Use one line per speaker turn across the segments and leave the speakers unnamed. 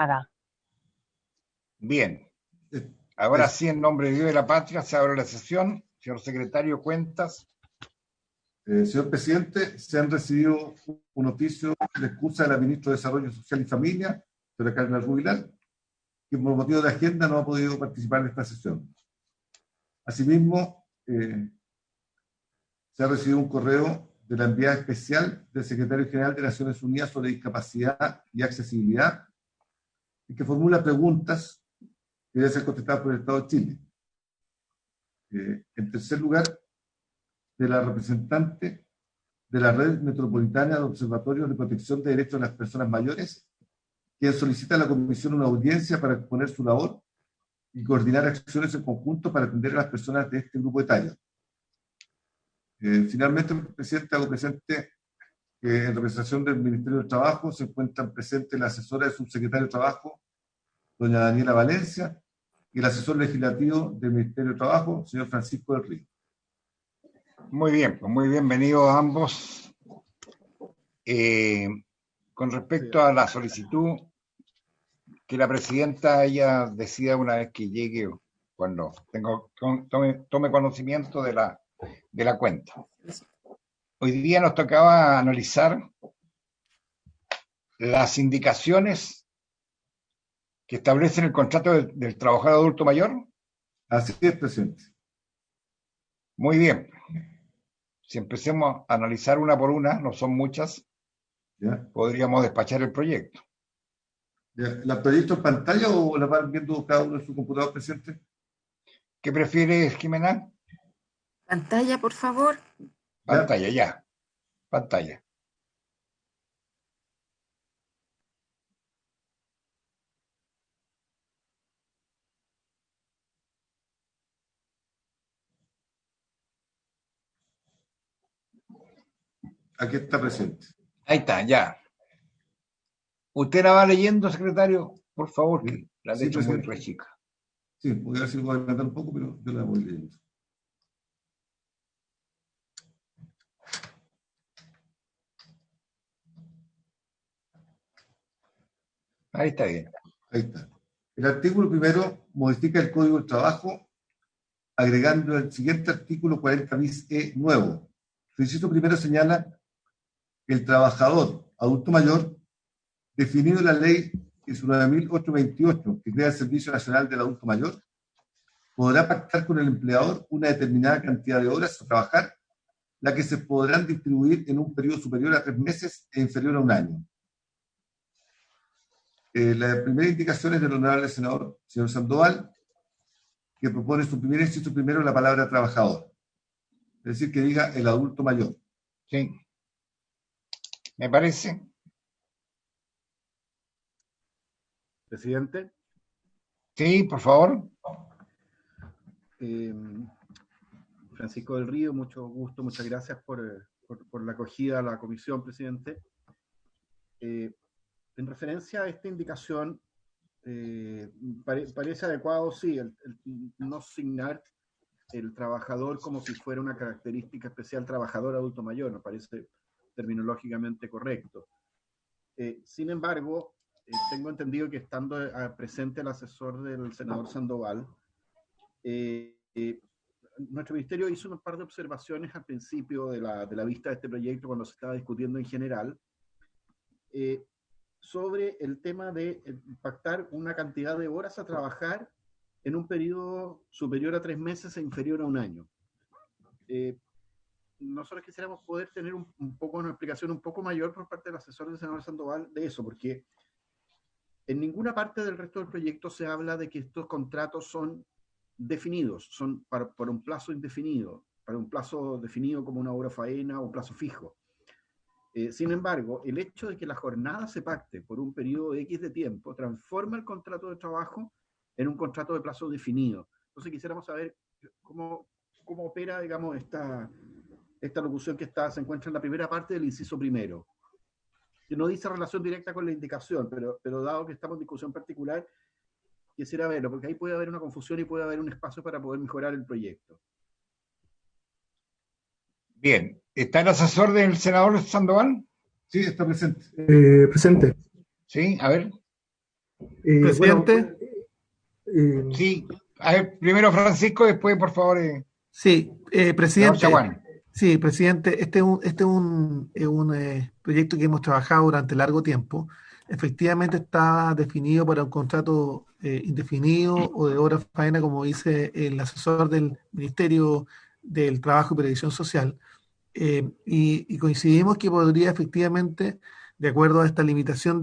Nada.
Bien,
Eh,
ahora
es-
sí, en nombre de Dios y de la patria, se abre la sesión. Señor secretario, cuentas.
Señor presidente, se han recibido un oficio de excusa de la ministra de Desarrollo Social y Familia, señora Carmen Rubilar, que por motivo de agenda no ha podido participar en esta sesión. Asimismo, se ha recibido un correo de la enviada especial del secretario general de Naciones Unidas sobre discapacidad y accesibilidad, y que formula preguntas que deben ser contestadas por el Estado de Chile. En tercer lugar, de la representante de la Red Metropolitana de Observatorios de Protección de Derechos de las Personas Mayores, quien solicita a la Comisión una audiencia para exponer su labor y coordinar acciones en conjunto para atender a las personas de este grupo etario. Finalmente, presidente, hago presente que en representación del Ministerio del Trabajo se encuentran presentes la asesora del subsecretario de Trabajo, doña Daniela Valencia, y el asesor legislativo del Ministerio del Trabajo, señor Francisco del Río.
Muy bien, pues muy bienvenidos a ambos. Eh, con respecto a la solicitud, que la presidenta ella decida una vez que llegue, cuando tome conocimiento de la cuenta. Hoy día nos tocaba analizar las indicaciones que establecen el contrato del trabajador adulto mayor.
Así es, presidente.
Muy bien. Si empecemos a analizar una por una, no son muchas,
¿Ya?
podríamos despachar el proyecto.
¿Ya? ¿La proyecto en pantalla o la van viendo cada uno en su computador, presidente?
¿Qué prefieres, Jimena?
Pantalla, por favor.
¿Ya?
Pantalla, ya. Pantalla.
Aquí está presente.
Ahí está, ya. ¿Usted la va leyendo, secretario? Por favor, que la
Sí,
letra es muy
presidente.
re chica.
Sí, voy a ver si lo puedo adelantar un poco, pero yo la voy leyendo.
Ahí está bien.
Ahí está. El artículo primero modifica el Código del Trabajo agregando el siguiente artículo 40 bis E nuevo. Su inciso primero señala que el trabajador adulto mayor, definido en la ley 19.828, que crea el Servicio Nacional del Adulto Mayor, podrá pactar con el empleador una determinada cantidad de horas a trabajar, la que se podrán distribuir en un periodo superior a 3 meses e inferior a un año. La primera indicación es del honorable senador, señor Sandoval, que propone su primer inciso primero la palabra trabajador. Es decir, que diga el adulto mayor.
Sí. ¿Me parece?
Presidente,
Sí, por favor.
Francisco del Río, mucho gusto, muchas gracias por la acogida a la comisión, presidente. En referencia a esta indicación, parece adecuado, sí, el no asignar el trabajador como si fuera una característica especial trabajador adulto mayor, me parece terminológicamente correcto. Sin embargo, tengo entendido que estando presente el asesor del senador Sandoval, nuestro ministerio hizo un par de observaciones al principio de la vista de este proyecto cuando se estaba discutiendo en general, sobre el tema de pactar una cantidad de horas a trabajar en un periodo superior a 3 meses e inferior a un año. Nosotros quisiéramos poder tener un poco una explicación un poco mayor por parte del asesor del senador Sandoval de eso, porque en ninguna parte del resto del proyecto se habla de que estos contratos son definidos, son para un plazo indefinido, para un plazo definido como una hora faena o un plazo fijo. Sin embargo, el hecho de que la jornada se pacte por un periodo X de tiempo transforma el contrato de trabajo en un contrato de plazo definido. Entonces quisiéramos saber cómo opera, digamos, esta locución que se encuentra en la primera parte del inciso primero, que no dice relación directa con la indicación, pero dado que estamos en discusión particular, quisiera verlo, porque ahí puede haber una confusión y puede haber un espacio para poder mejorar el proyecto.
Bien. ¿Está el asesor del senador Sandoval?
Sí, está presente.
Presente.
Sí, a ver.
Presidente,
Sí, a ver, primero Francisco, después, por favor,
sí,
señor
presidente,
Chaguán.
sí, presidente, este es un proyecto que hemos trabajado durante largo tiempo. Efectivamente está definido para un contrato indefinido o de obra faena, como dice el asesor del Ministerio del Trabajo y Previsión Social. Y coincidimos que podría efectivamente, de acuerdo a esta limitación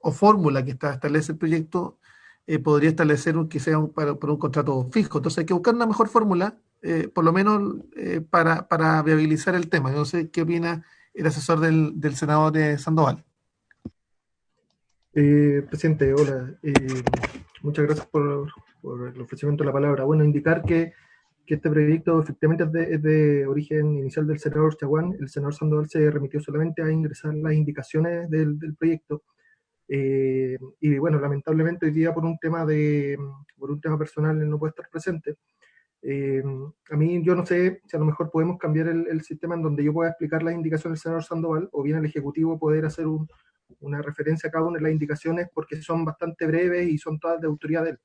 o fórmula que establece el proyecto, podría establecer que sea por un contrato fijo. Entonces hay que buscar una mejor fórmula, por lo menos para viabilizar el tema. Yo no sé qué opina el asesor del senador Sandoval.
Presidente, hola. Muchas gracias por el ofrecimiento de la palabra. Bueno, indicar que este proyecto efectivamente es de origen inicial del senador Chaguán. El senador Sandoval se remitió solamente a ingresar las indicaciones del proyecto. Y bueno, lamentablemente hoy día por un tema personal él no puede estar presente. A mí yo no sé si a lo mejor podemos cambiar el sistema en donde yo pueda explicar las indicaciones del senador Sandoval, o bien el Ejecutivo poder hacer una referencia a cada una de las indicaciones, porque son bastante breves y son todas de autoridad de él.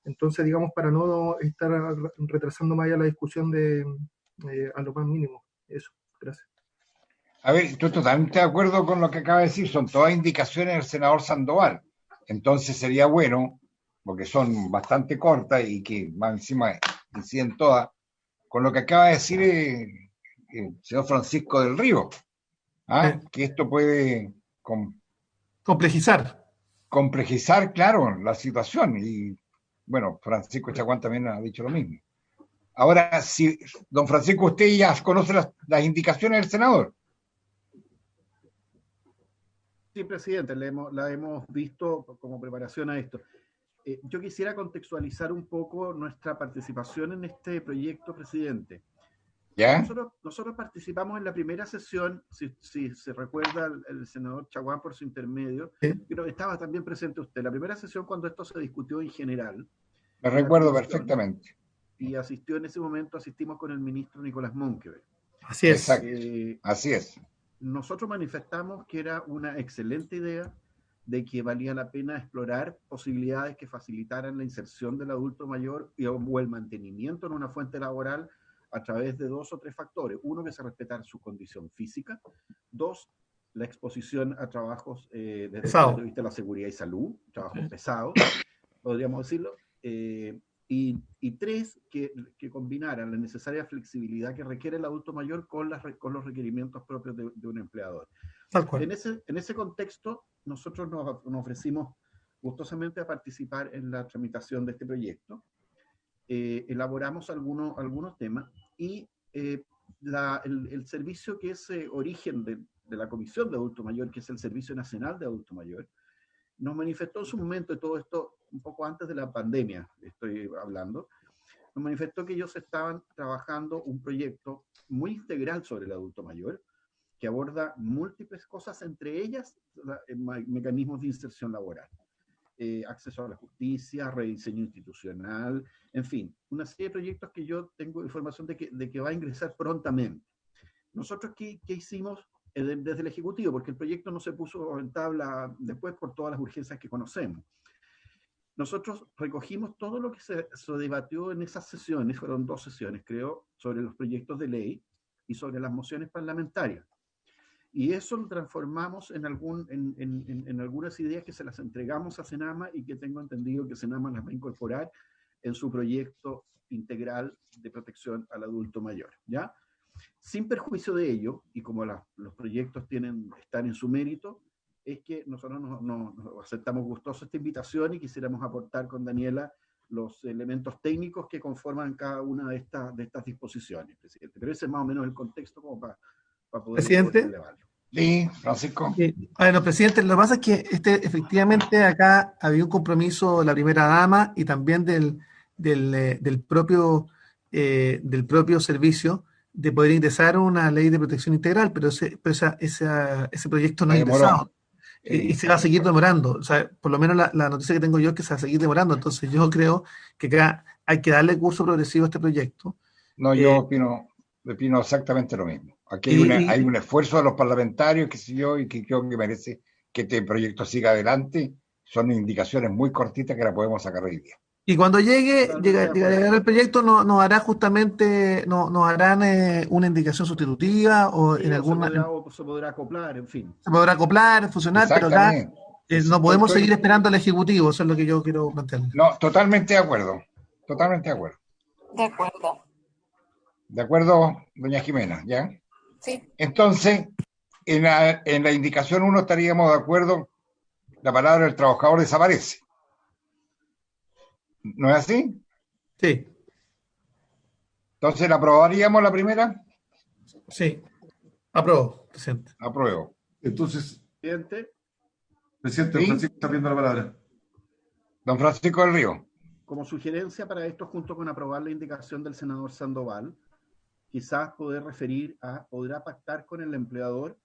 Entonces, digamos, para no estar retrasando más allá la discusión a lo más mínimo. Eso, gracias.
A ver, estoy totalmente de acuerdo con lo que acaba de decir, son todas indicaciones del senador Sandoval. Entonces sería bueno, porque son bastante cortas y que más encima inciden todas, con lo que acaba de decir el señor Francisco del Río, que esto puede
Complejizar.
complejizar, claro, la situación. Y bueno, Francisco Chaguán también ha dicho lo mismo. Ahora, si don Francisco, usted ya conoce las indicaciones del senador.
Sí, presidente, la hemos visto como preparación a esto. Yo quisiera contextualizar un poco nuestra participación en este proyecto, presidente.
¿Ya?
Nosotros participamos en la primera sesión, si se recuerda el senador Chaguán por su intermedio, pero estaba también presente usted. La primera sesión cuando esto se discutió en general.
Me recuerdo perfectamente.
Y asistimos con el ministro Nicolás Monkeberg.
Así es.
Exacto, así es.
Nosotros manifestamos que era una excelente idea, de que valía la pena explorar posibilidades que facilitaran la inserción del adulto mayor o el mantenimiento en una fuente laboral a través de 2 o 3 factores. Uno, que se respetara su condición física. 2, la exposición a trabajos desde el punto de vista de la seguridad y salud, trabajos pesados, podríamos decirlo. Y 3, que combinaran la necesaria flexibilidad que requiere el adulto mayor con los requerimientos propios de un empleador.
Tal cual.
En ese contexto, nosotros nos ofrecimos gustosamente a participar en la tramitación de este proyecto. Elaboramos algunos temas y el servicio que es origen de la Comisión de Adulto Mayor, que es el Servicio Nacional de Adulto Mayor, nos manifestó en su momento, y todo esto un poco antes de la pandemia, estoy hablando, nos manifestó que ellos estaban trabajando un proyecto muy integral sobre el adulto mayor, que aborda múltiples cosas, entre ellas mecanismos de inserción laboral, acceso a la justicia, rediseño institucional, en fin, una serie de proyectos que yo tengo información de que va a ingresar prontamente. Nosotros, ¿qué hicimos desde el Ejecutivo? Porque el proyecto no se puso en tabla después por todas las urgencias que conocemos. Nosotros recogimos todo lo que se debatió en esas sesiones, fueron 2 sesiones, creo, sobre los proyectos de ley y sobre las mociones parlamentarias. Y eso lo transformamos en algunas ideas que se las entregamos a Senama y que tengo entendido que Senama las va a incorporar en su proyecto integral de protección al adulto mayor, ¿ya? Sin perjuicio de ello, y como los proyectos están en su mérito, es que nosotros nos aceptamos gustoso esta invitación y quisiéramos aportar con Daniela los elementos técnicos que conforman cada una de estas disposiciones, presidente. Pero ese es más o menos el contexto como para poder...
Presidente.
Elevarlo.
Sí, Francisco.
Bueno, presidente, lo que pasa es que efectivamente acá había un compromiso de la primera dama y también del propio servicio de poder ingresar una ley de protección integral, pero ese proyecto no ha ingresado. Y se va a seguir demorando. O sea, por lo menos la noticia que tengo yo es que se va a seguir demorando. Entonces yo creo que acá hay que darle curso progresivo a este proyecto.
No, yo opino exactamente lo mismo. Aquí hay un esfuerzo de los parlamentarios, qué sé yo, y que creo que merece que este proyecto siga adelante. Son indicaciones muy cortitas que la podemos sacar hoy día.
Y cuando
Totalmente de acuerdo.
llegará el proyecto, nos hará justamente, nos harán una indicación sustitutiva o
Sí,
en
o
alguna,
se podrá acoplar, en fin.
se podrá acoplar, funcionar, pero acá
Exactamente.
no podemos
Estoy-
seguir esperando al Ejecutivo, eso es lo que yo quiero plantear.
No, totalmente de acuerdo. Totalmente de acuerdo.
De acuerdo.
¿De acuerdo, doña Jimena? ¿Ya?
Sí.
Entonces, en la indicación 1 estaríamos de acuerdo, la palabra del trabajador desaparece. ¿No es así?
Sí,
Entonces, ¿la aprobaríamos la primera?
sí, apruebo, presidente.
Apruebo.
Entonces,
Presidente,
presidente,
¿Sí?
Francisco está pidiendo la palabra.
Don Francisco del Río.
como sugerencia para esto, junto con aprobar la indicación del senador Sandoval, quizás podrá pactar con el empleador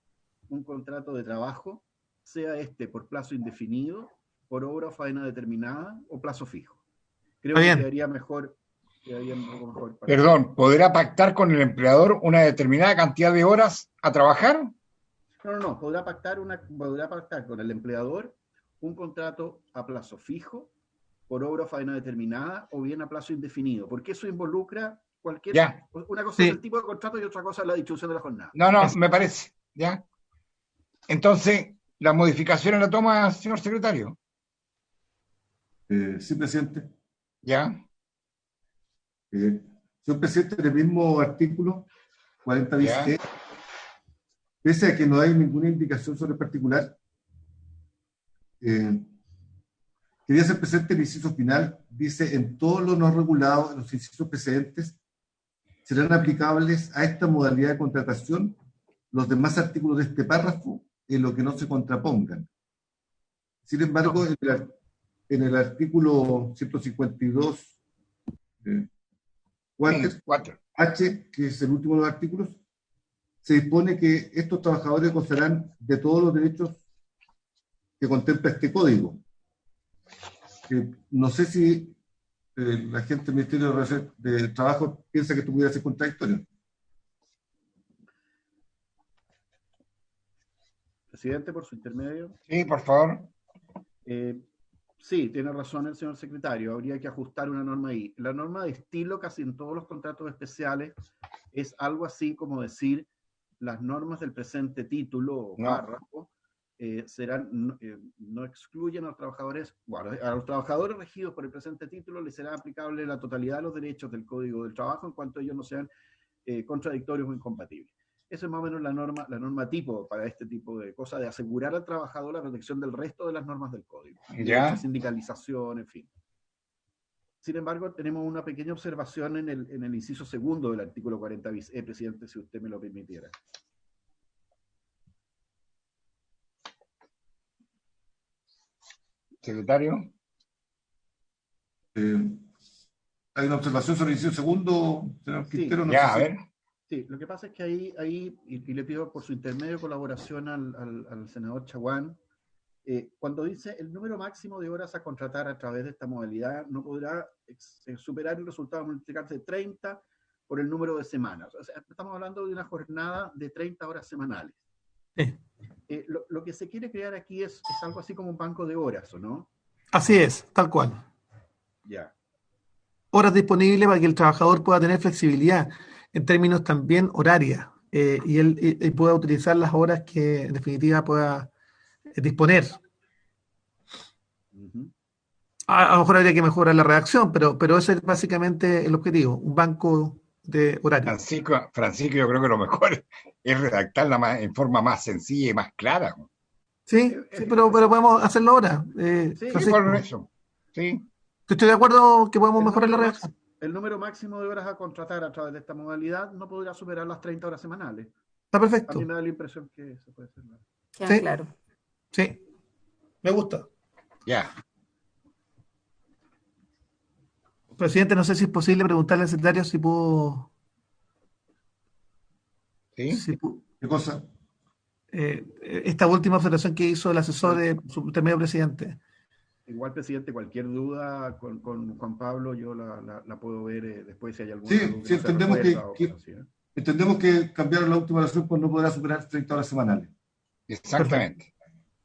un contrato de trabajo, sea este por plazo indefinido, por obra o faena determinada o plazo fijo. Creo
Está
que
bien.
quedaría un poco mejor.
Perdón, ¿podrá pactar con el empleador una determinada cantidad de horas a trabajar?
No, podrá pactar con el empleador un contrato a plazo fijo, por obra o faena determinada, o bien a plazo indefinido, porque eso involucra
Ya.
una cosa
Sí.
es el tipo de contrato y otra cosa es la distribución de la jornada.
No, me parece. ¿Ya? Entonces, ¿la modificación la toma, señor secretario?
Sí, presidente.
¿Ya?
Señor presidente, en el mismo artículo 40 bis
Ya.
E, pese a que no hay ninguna indicación sobre el particular, quería hacer presente el inciso final, dice, en todos los no regulados en los incisos precedentes serán aplicables a esta modalidad de contratación los demás artículos de este párrafo en lo que no se contrapongan. Sin embargo, en el artículo 152,
Cuatro.
H, que es el último de los artículos, se dispone que estos trabajadores gozarán de todos los derechos que contempla este código. No sé si la gente del Ministerio de Trabajo piensa que esto pudiera ser contradictorio.
Presidente, por su intermedio.
Sí, por favor.
Sí, tiene razón el señor secretario, habría que ajustar una norma ahí. La norma de estilo casi en todos los contratos especiales es algo así como decir las normas del presente título o párrafo no excluyen a los trabajadores, bueno, a los trabajadores regidos por el presente título les será aplicable la totalidad de los derechos del Código del Trabajo en cuanto ellos no sean contradictorios o incompatibles. Esa es más o menos la norma tipo para este tipo de cosas, de asegurar al trabajador la protección del resto de las normas del código.
Ya.
Sindicalización, en fin. Sin embargo, tenemos una pequeña observación en el inciso segundo del artículo 40 bis. Presidente, si usted me lo permitiera.
Secretario.
Hay una observación sobre el inciso segundo, señor Quintero.
Sí,
no
Ya,
sé
a ver.
Sí, lo que pasa es que ahí y le pido por su intermedio colaboración al senador Chaguán, cuando dice el número máximo de horas a contratar a través de esta modalidad no podrá superar el resultado multiplicarse 30 por el número de semanas. O sea, estamos hablando de una jornada de 30 horas semanales.
Sí.
Lo que se quiere crear aquí es algo así como un banco de horas, ¿o no?
Así es, tal cual.
Ya.
Horas disponibles para que el trabajador pueda tener flexibilidad en términos también horarias y él pueda utilizar las horas que en definitiva pueda disponer.
Uh-huh.
A lo mejor habría que mejorar la redacción, pero ese es básicamente el objetivo, un banco de horarios.
Francisco, yo creo que lo mejor es redactarla en forma más sencilla y más clara.
Sí, pero podemos hacerlo ahora.
Sí,
por eso. Sí.
Estoy de acuerdo que podemos mejorar la redacción.
El número máximo de horas a contratar a través de esta modalidad no podrá superar las 30 horas semanales.
Está
A
perfecto.
mí me da la impresión que se puede hacer más.
Queda
Sí.
claro.
Sí, me gusta.
Ya.
Presidente, no sé si es posible preguntarle al secretario si pudo...
¿Sí?
si pu-
¿Qué cosa?
esta última observación que hizo el asesor de su intermedio presidente.
Igual, presidente, cualquier duda con Juan Pablo, yo la puedo ver después si hay alguna
Sí,
duda
sí,
no se
entendemos
resuelva o
que-
cosas así, ¿eh?
Entendemos que cambiar la última oración pues no podrá superar 30 horas semanales.
Exactamente.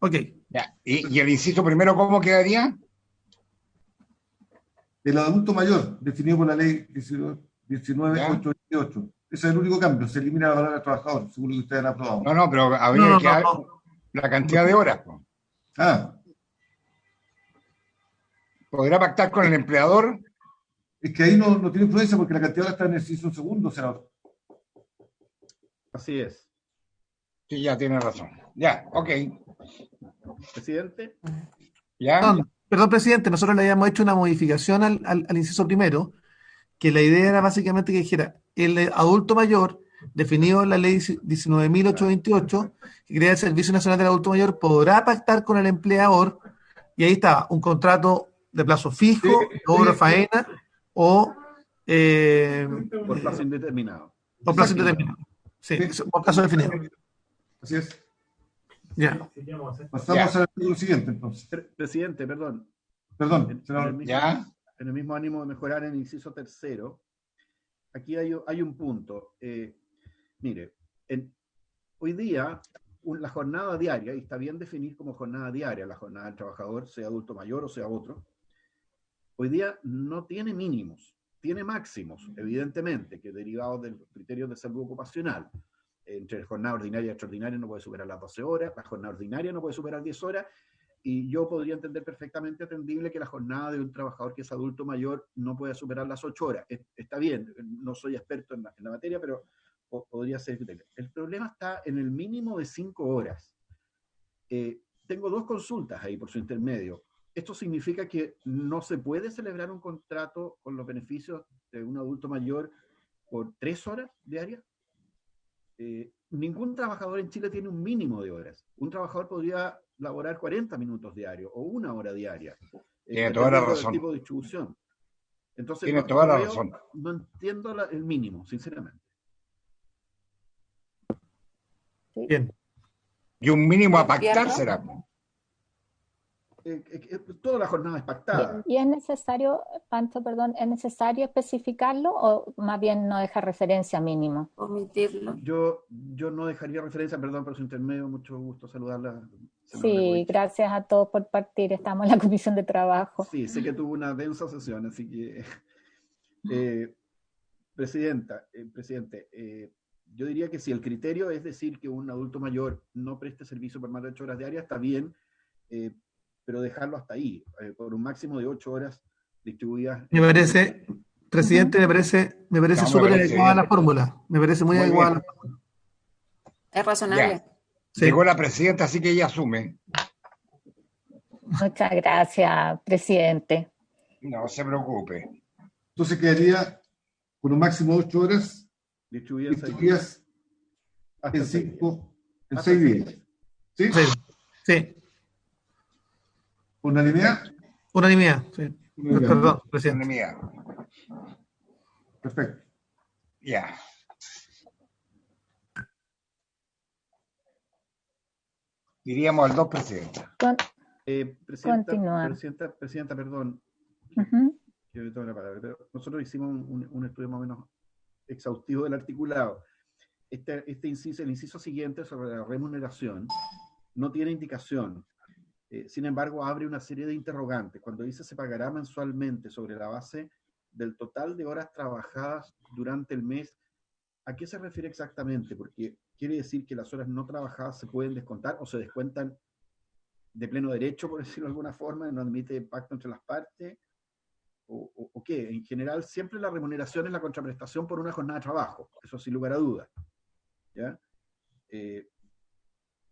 Ok.
Ya. ¿Y el inciso primero cómo quedaría?
El adulto mayor, definido por la ley
¿Ya?
19.828. Ese es el único cambio, se elimina la palabra trabajador, según lo que ustedes han aprobado.
No, pero
No,
habría
no,
que
no,
dar
no.
la cantidad de horas, po.
Ah,
¿Podrá pactar con el empleador?
es que ahí no tiene influencia porque la cantidad está en el inciso segundo, senador.
Así es.
Sí, ya tiene razón. Ya, ok.
Presidente,
¿Ya?
Perdón, presidente, nosotros le habíamos hecho una modificación al inciso primero, que la idea era básicamente que dijera el adulto mayor, definido en la ley 19.828, que crea el Servicio Nacional del Adulto Mayor, podrá pactar con el empleador, y ahí está, un contrato de plazo fijo, de obra faena o
por plazo indeterminado.
por plazo
Exacto.
indeterminado. Sí,
Sí.
por plazo definido.
Así es.
Ya.
Pasamos
Ya.
al artículo siguiente, entonces.
Presidente, perdón.
Perdón,
En el
senador.
mismo,
¿Ya?
en el mismo ánimo de mejorar en el inciso tercero, aquí hay un punto. Mire, hoy día la jornada diaria, y está bien definir como jornada diaria la jornada del trabajador, sea adulto mayor o sea otro, hoy día no tiene mínimos, tiene máximos, evidentemente, que derivados del criterio de salud ocupacional. Entre jornada ordinaria y extraordinaria no puede superar las 12 horas, la jornada ordinaria no puede superar 10 horas, y yo podría entender perfectamente atendible que la jornada de un trabajador que es adulto mayor no pueda superar las 8 horas. Está bien, no soy experto en la materia, pero podría ser. El problema está en el mínimo de 5 horas. Tengo dos consultas ahí por su intermedio. ¿Esto significa que no se puede celebrar un contrato con los beneficios de un adulto mayor por 3 horas diarias? Ningún trabajador en Chile tiene un mínimo de horas. Un trabajador podría laborar 40 minutos diarios o 1 hora diaria,
Tiene toda la
dependiendo del
razón.
tipo de distribución. Entonces,
Tiene toda la razón.
no entiendo el mínimo, sinceramente.
Bien.
Y un mínimo a pactar
¿Invierno?
será.
Toda la jornada es pactada.
¿Y es necesario, Pancho, perdón, es necesario especificarlo o más bien no deja referencia mínimo?
Omitirlo.
Yo no dejaría referencia, perdón por su intermedio, mucho gusto saludarla.
Sí, gracias a todos por partir, estamos en la Comisión de Trabajo.
Sí, sé que tuvo una densa sesión, así que, presidente, yo diría que si el criterio es decir que un adulto mayor no preste servicio por más de 8 horas diarias, está bien, pero dejarlo hasta ahí, por un máximo de 8 horas distribuidas.
Me parece, presidente, me parece
No, me
súper
parece
adecuada
bien.
la fórmula. Me parece muy
Muy
adecuada
bien.
la fórmula.
Es razonable.
Ya.
Sí.
Llegó la presidenta, así que ella asume.
Muchas gracias, presidente.
No se preocupe.
Entonces quedaría con un máximo de 8 horas
Distribuidas en 6 días.
distribuidas
Hasta
en
6 días.
5, en
Hasta
6
6
días.
días.
¿Sí?
Sí. Sí.
¿Unanimidad?
Unanimidad. Sí.
Unanimidad.
Perdón, presidente.
Unanimidad.
Perfecto.
Ya. Iríamos al 2, presidenta.
Continuar.
Presidenta, perdón,
Ujú.
que yo tomo la palabra, pero nosotros hicimos un estudio más o menos exhaustivo del articulado. El inciso siguiente sobre la remuneración no tiene indicación. Sin embargo, abre una serie de interrogantes. Cuando dice se pagará mensualmente sobre la base del total de horas trabajadas durante el mes, ¿a qué se refiere exactamente? Porque quiere decir que las horas no trabajadas se pueden descontar o se descuentan de pleno derecho, por decirlo de alguna forma, no admite pacto entre las partes, o qué. En general, siempre la remuneración es la contraprestación por una jornada de trabajo, eso sin lugar a dudas. ¿Ya?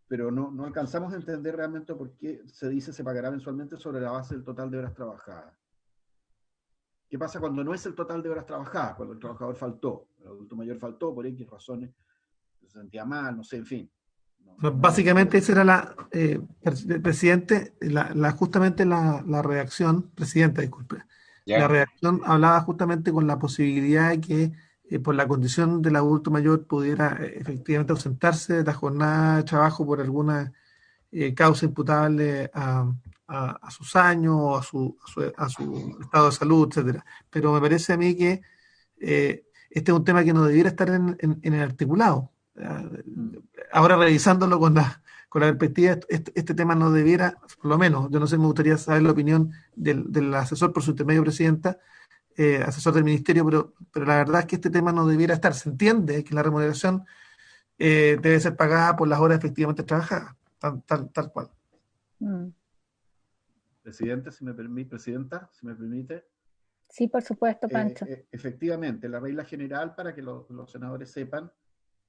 Pero no alcanzamos a entender realmente por qué se dice se pagará mensualmente sobre la base del total de horas trabajadas. ¿Qué pasa cuando no es el total de horas trabajadas? Cuando el trabajador faltó, el adulto mayor faltó por X razones, se sentía mal, no sé, en fin.
Básicamente esa era presidente, justamente la redacción, presidenta, disculpe.
Ya.
La redacción hablaba justamente con la posibilidad de que por la condición del adulto mayor pudiera efectivamente ausentarse de la jornada de trabajo por alguna causa imputable a sus años o a su estado de salud, etcétera. Pero me parece a mí que este es un tema que no debiera estar en el articulado. Ahora revisándolo con la perspectiva, este tema no debiera, por lo menos, yo no sé, me gustaría saber la opinión del asesor por su intermedio, presidenta, asesor del ministerio, pero la verdad es que este tema no debiera estar. Se entiende que la remuneración debe ser pagada por las horas efectivamente trabajadas, tal cual.
Mm.
Presidente, si me permite, presidenta, si me permite.
Sí, por supuesto, Pancho.
Efectivamente, la regla general para que los senadores sepan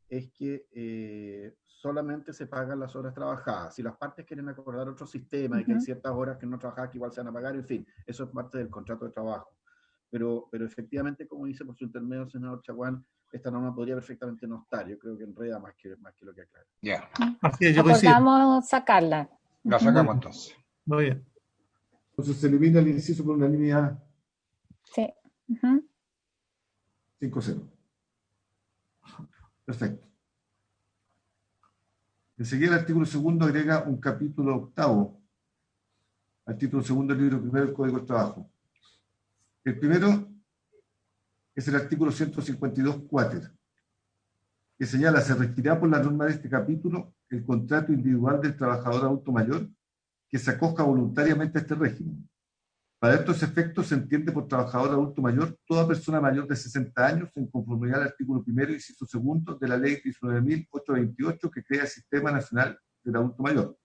es que solamente se pagan las horas trabajadas. Si las partes quieren acordar otro sistema y que hay ciertas horas que no trabajadas que igual se van a pagar, en fin, eso es parte del contrato de trabajo. Pero efectivamente, como dice por su intermedio el senador Chaguán, esta norma podría perfectamente no estar. Yo creo que enreda más que lo que aclara.
Ya,
Así es, yo coincido.
Acordamos sacarla.
la sacamos entonces.
Muy bien.
Entonces se elimina el inciso por unanimidad
Sí. Ujú.
5-0. Perfecto. Enseguida el artículo segundo agrega un capítulo octavo al título segundo del libro primero del Código del Trabajo. El primero es el artículo 152 cuáter, que señala: se regirá por la norma de este capítulo el contrato individual del trabajador adulto mayor que se acoja voluntariamente a este régimen. Para estos efectos se entiende por trabajador adulto mayor toda persona mayor de 60 años en conformidad al artículo primero, inciso segundo de la ley 19.828 que crea el Sistema Nacional del Adulto Mayor.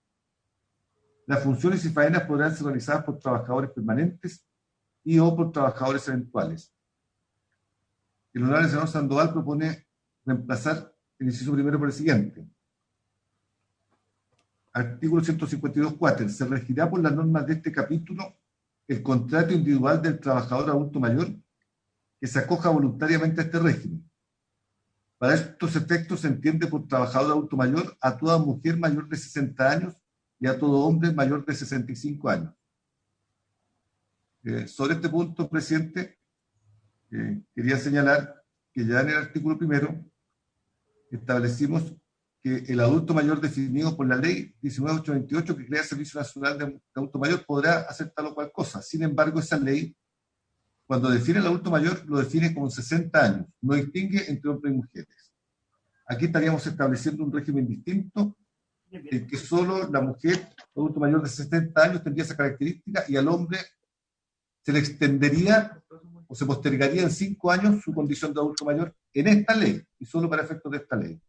Las funciones y faenas podrán ser realizadas por trabajadores permanentes y o por trabajadores eventuales. El honorable senador Sandoval propone reemplazar el inciso primero por el siguiente. Artículo 152 cuáter. Se regirá por las normas de este capítulo el contrato individual del trabajador adulto mayor que se acoja voluntariamente a este régimen. Para estos efectos se entiende por trabajador adulto mayor a toda mujer mayor de 60 años y a todo hombre mayor de 65 años. Sobre este punto, presidente, quería señalar que ya en el artículo primero establecimos que el adulto mayor definido por la ley 19.828 que crea el Servicio Nacional de Adulto Mayor podrá hacer tal o cual cosa. Sin embargo, esa ley, cuando define el adulto mayor, lo define como 60 años, no distingue entre hombres y mujeres. Aquí estaríamos estableciendo un régimen distinto, en que solo la mujer adulto mayor de 60 años tendría esa característica y al hombre se le extendería o se postergaría en 5 años su condición de adulto mayor en esta ley y solo para efectos de esta ley.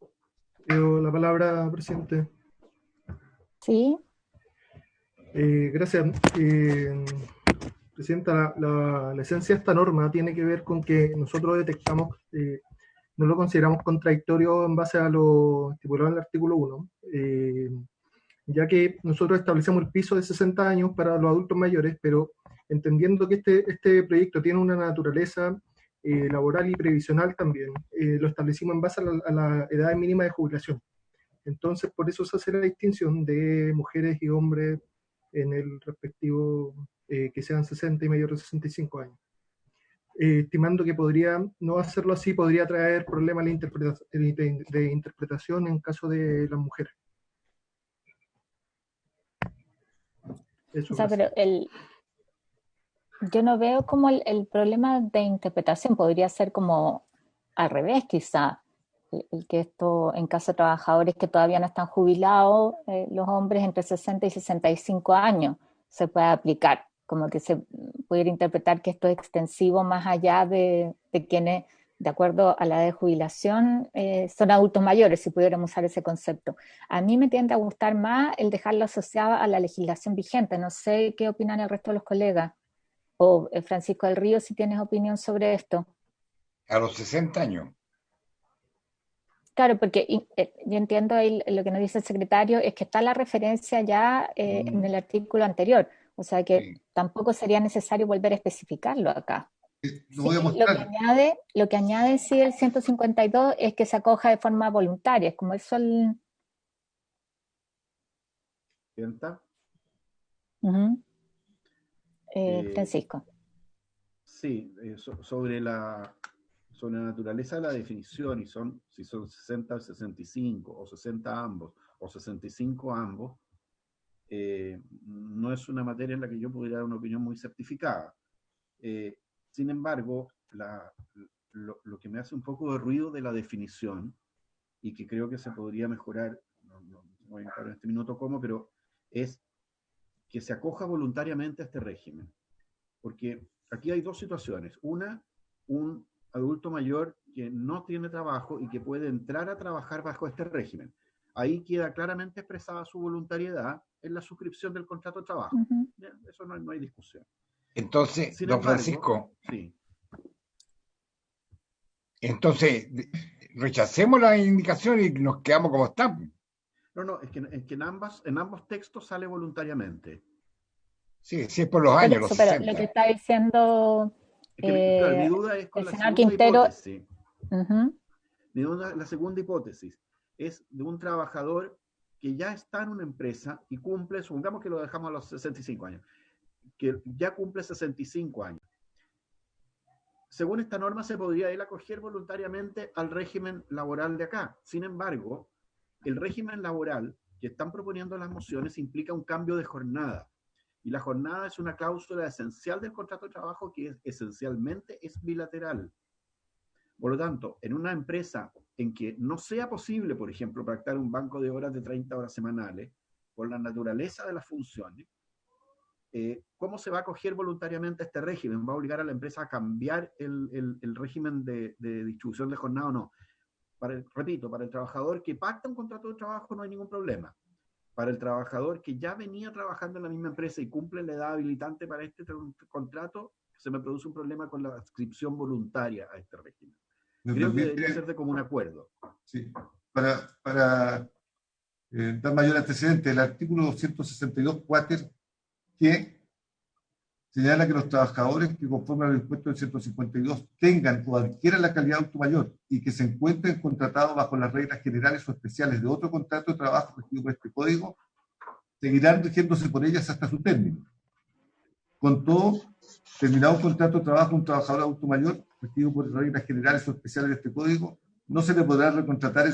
Pido la palabra, presidente.
Sí.
Gracias. Presidenta, la esencia de esta norma tiene que ver con que nosotros detectamos, no lo consideramos contradictorio en base a lo estipulado en el artículo 1, ya que nosotros establecemos el piso de 60 años para los adultos mayores, pero entendiendo que este proyecto tiene una naturaleza laboral y previsional también, lo establecimos en base a la edad mínima de jubilación. Entonces, por eso se hace la distinción de mujeres y hombres en el respectivo, que sean 60 y mayor de 65 años. Estimando que podría, no hacerlo así, podría traer problemas de interpretación en caso de las mujeres. Eso,
O sea,
gracias.
pero yo no veo como el problema de interpretación, podría ser como al revés quizá, el que esto en caso de trabajadores que todavía no están jubilados, los hombres entre 60 y 65 años se puede aplicar, como que se pudiera interpretar que esto es extensivo más allá de quienes, de acuerdo a la edad de jubilación, son adultos mayores, si pudiéramos usar ese concepto. A mí me tiende a gustar más el dejarlo asociado a la legislación vigente, no sé qué opinan el resto de los colegas. O Francisco del Río, si tienes opinión sobre esto.
A los 60 años.
Claro, porque yo entiendo ahí lo que nos dice el secretario, es que está la referencia ya en el artículo anterior, o sea que
Sí.
tampoco sería necesario volver a especificarlo acá.
Lo
Sí,
voy a mostrar.
lo que añade sí el 152 es que se acoja de forma voluntaria, es como eso el...
¿Presidenta?
Ujú.
Eh,
Francisco.
sí, sobre la naturaleza de la definición, si son 60 o 65, o 60 ambos, o 65 ambos, no es una materia en la que yo pudiera dar una opinión muy certificada. Sin embargo, lo que me hace un poco de ruido de la definición, y que creo que se podría mejorar, no voy a en este minuto cómo, pero es que se acoja voluntariamente a este régimen. Porque aquí hay dos situaciones. Una, un adulto mayor que no tiene trabajo y que puede entrar a trabajar bajo este régimen. Ahí queda claramente expresada su voluntariedad en la suscripción del contrato de trabajo.
Ujú.
Bien, eso no hay discusión.
Entonces,
Sin
don
embargo,
Francisco,
sí,
entonces rechacemos la indicación y nos quedamos como estamos.
no, es que en ambos textos sale voluntariamente.
Sí, sí es por los
Por
años, los
eso, pero lo que
60.
está diciendo
Es que, claro, mi duda es con
el
la
senador
segunda
Quintero.
hipótesis.
Ujú.
Mi duda, la segunda hipótesis es de un trabajador que ya está en una empresa y cumple, supongamos que lo dejamos a los 65 años, que ya cumple 65 años. Según esta norma, se podría él acoger voluntariamente al régimen laboral de acá. Sin embargo, el régimen laboral que están proponiendo las mociones implica un cambio de jornada. Y la jornada es una cláusula esencial del contrato de trabajo que esencialmente es bilateral. Por lo tanto, en una empresa en que no sea posible, por ejemplo, pactar un banco de horas de 30 horas semanales, por la naturaleza de las funciones, ¿cómo se va a acoger voluntariamente este régimen? ¿Va a obligar a la empresa a cambiar el régimen de distribución de jornada o no? Repito, para el trabajador que pacta un contrato de trabajo no hay ningún problema. Para el trabajador que ya venía trabajando en la misma empresa y cumple la edad habilitante para este contrato, se me produce un problema con la adscripción voluntaria a este régimen. Creo que debería ser de común acuerdo.
Sí. Para dar mayor antecedente, el artículo 262 cuáter que señala que los trabajadores que conforman el impuesto del 152 tengan o adquieran la calidad de adulto mayor y que se encuentren contratados bajo las reglas generales o especiales de otro contrato de trabajo regido por este código, seguirán rigiéndose por ellas hasta su término. Con todo, terminado un contrato de trabajo, un trabajador adulto mayor, regido por reglas generales o especiales de este código, no se le podrá recontratar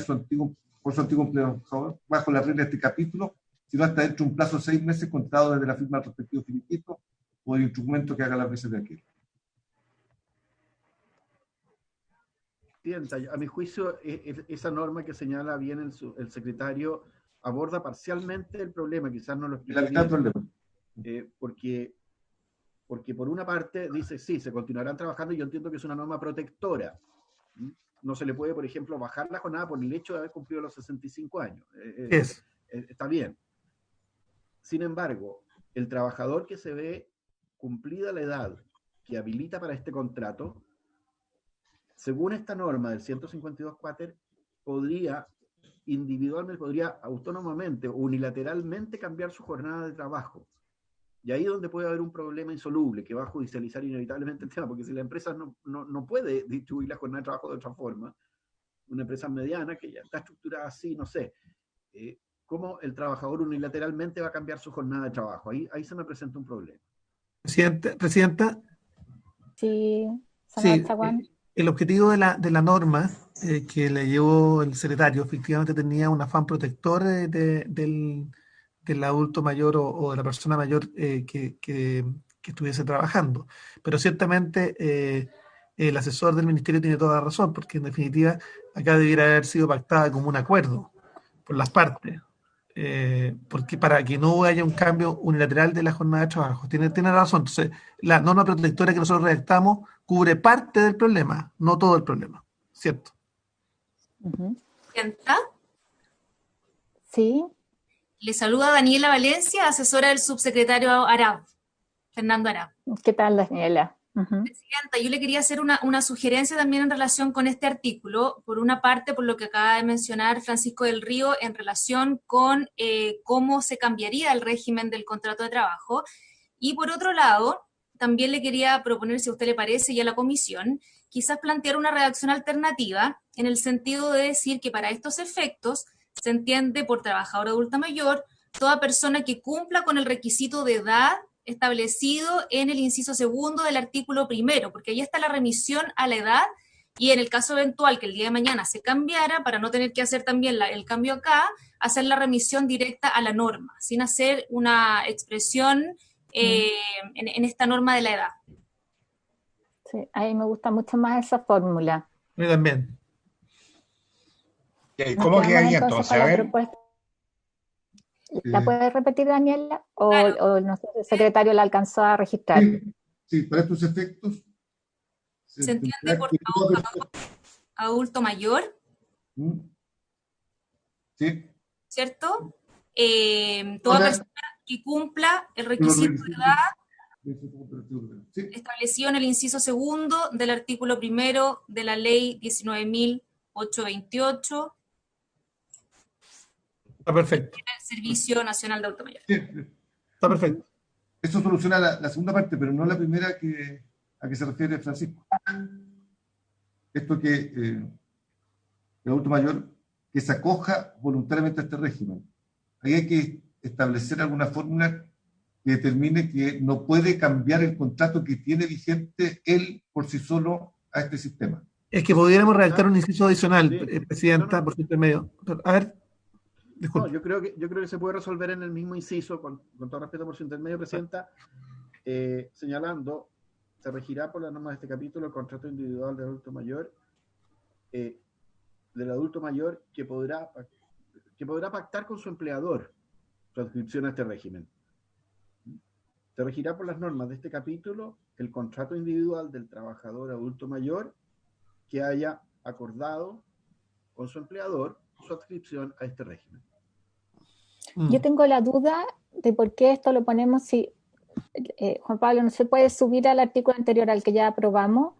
por su antiguo empleador bajo las reglas de este capítulo, sino hasta dentro de un plazo de 6 meses contado desde la firma del respectivo finiquito o el instrumento que haga las veces de aquel.
A mi juicio, esa norma que señala bien el secretario aborda parcialmente el problema, quizás no lo expliqué bien, porque por una parte dice, sí, se continuarán trabajando y yo entiendo que es una norma protectora. No se le puede, por ejemplo, bajar la jornada por el hecho de haber cumplido los 65 años. Está bien. Sin embargo, el trabajador que se ve cumplida la edad que habilita para este contrato, según esta norma del 152 cuáter, podría autónomamente o unilateralmente cambiar su jornada de trabajo. Y ahí es donde puede haber un problema insoluble que va a judicializar inevitablemente el tema, porque si la empresa no puede distribuir la jornada de trabajo de otra forma, una empresa mediana que ya está estructurada así, no sé, cómo el trabajador unilateralmente va a cambiar su jornada de trabajo. Ahí se me presenta un problema.
Presidenta,
Sí, senador
sí,
Chaguán.
el objetivo de la norma que le llevó el secretario efectivamente tenía un afán protector del adulto mayor o de la persona mayor que estuviese trabajando. Pero ciertamente el asesor del ministerio tiene toda la razón, porque en definitiva acá debiera haber sido pactada como un acuerdo por las partes. Porque para que no haya un cambio unilateral de la jornada de trabajo. Tiene razón. Entonces, la norma protectora que nosotros redactamos cubre parte del problema, no todo el problema, ¿cierto?
Ujú.
Presidenta,
Sí,
le saluda Daniela Valencia, asesora del subsecretario Arab, Fernando Arab.
¿qué tal, Daniela? Ujú.
Presidenta, yo le quería hacer una sugerencia también en relación con este artículo. Por una parte, por lo que acaba de mencionar Francisco del Río, en relación con cómo se cambiaría el régimen del contrato de trabajo. Y por otro lado, también le quería proponer, si a usted le parece, y a la comisión, quizás plantear una redacción alternativa en el sentido de decir que para estos efectos se entiende por trabajador adulta mayor toda persona que cumpla con el requisito de edad establecido en el inciso segundo del artículo primero, porque ahí está la remisión a la edad, y en el caso eventual que el día de mañana se cambiara, para no tener que hacer también el cambio acá, hacer la remisión directa a la norma, sin hacer una expresión en esta norma de la edad.
Sí, a mí me gusta mucho más esa fórmula.
A mí también.
¿Y
Nos
cómo queda
quedamos
ahí
entonces
entonces?
con
A
la
ver,
propuesta. ¿La puede repetir, Daniela?
Claro.
O no sé si el secretario la alcanzó a registrar.
Sí, para estos efectos
¿Se entiende
tendrá
por
que toda persona-
adulto mayor,
¿Mm? Sí,
cierto? Toda
Ahora,
persona que cumpla el
los
requisito de
requisitos
edad
Sí,
establecido en el inciso segundo del artículo primero de la ley 19.828
Está perfecto.
del Servicio Nacional de Adulto Mayor.
sí.
Está perfecto.
Eso soluciona la segunda parte, pero no la primera a que se refiere Francisco. Esto que el adulto mayor que se acoja voluntariamente a este régimen. Ahí hay que establecer alguna fórmula que determine que no puede cambiar el contrato que tiene vigente él por sí solo a este sistema.
Es que pudiéramos redactar un inciso adicional,
Sí.
Presidenta,
No, no.
por su intermedio. A ver,
No,
disculpe.
yo creo que se puede resolver en el mismo inciso, con todo respeto por su intermedio, Presidenta, señalando, se regirá por las normas de este capítulo el contrato individual del adulto mayor que podrá pactar con su empleador su adscripción a este régimen. Se regirá por las normas de este capítulo el contrato individual del trabajador adulto mayor que haya acordado con su empleador su adscripción a este régimen.
Yo tengo la duda de por qué esto lo ponemos si, Juan Pablo, ¿no se puede subir al artículo anterior al que ya aprobamos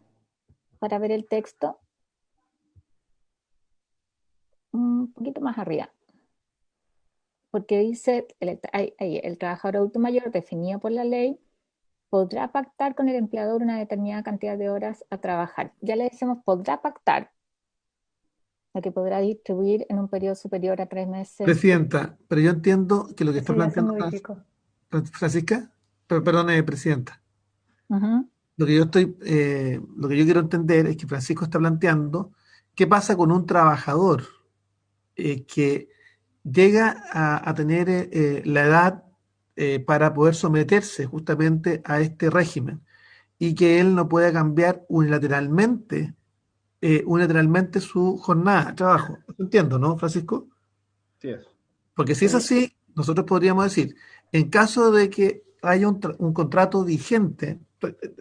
para ver el texto? Un poquito más arriba. Porque dice, el trabajador adulto mayor definido por la ley podrá pactar con el empleador una determinada cantidad de horas a trabajar. Ya le decimos podrá pactar, la que podrá distribuir en un periodo superior a 3 meses.
Presidenta, pero yo entiendo que lo que está
Eso ya se
planteando
modificó.
Francisca, perdone, Presidenta.
Ujú.
Lo que yo quiero entender es que Francisco está planteando qué pasa con un trabajador que llega a tener la edad para poder someterse justamente a este régimen y que él no pueda cambiar unilateralmente su jornada de trabajo. Entiendo, ¿no, Francisco?
Sí es.
Porque si es así, nosotros podríamos decir, en caso de que haya un contrato vigente,